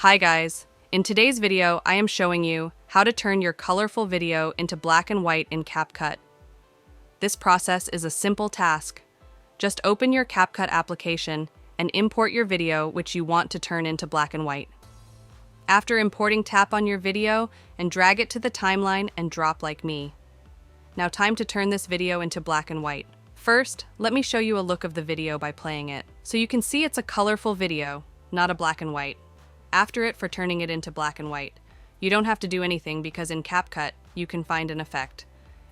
Hi guys! In today's video, I am showing you how to turn your colorful video into black and white in Capcut. This process is a simple task. Just open your Capcut application and import your video which you want to turn into black and white. After importing, tap on your video and drag it to the timeline and drop like me. Now time to turn this video into black and white. First, let me show you a look of the video by playing it. So you can see it's a colorful video, not a black and white. After it, for turning it into black and white. You don't have to do anything because in Capcut, you can find an effect.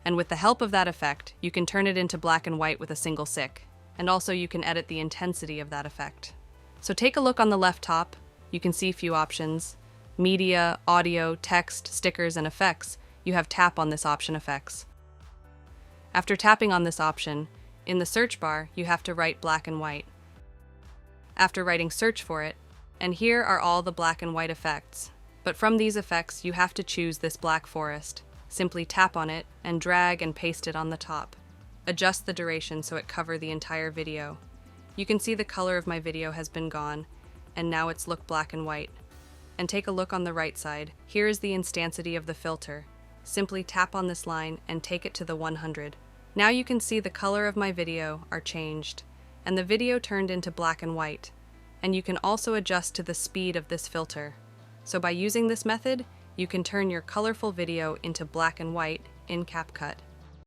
And with the help of that effect, you can turn it into black and white with a single stick. And also you can edit the intensity of that effect. So take a look on the left top. You can see a few options. Media, audio, text, stickers, and effects. You have tap on this option effects. After tapping on this option, in the search bar, you have to write black and white. After writing search for it, and here are all the black and white effects. But from these effects, you have to choose this black forest. Simply tap on it and drag and paste it on the top. Adjust the duration so it covers the entire video. You can see the color of my video has been gone, and now it's look black and white. And take a look on the right side. Here is the intensity of the filter. Simply tap on this line and take it to the 100. Now you can see the color of my video are changed, and the video turned into black and white. And you can also adjust to the speed of this filter. So by using this method, you can turn your colorful video into black and white in Capcut.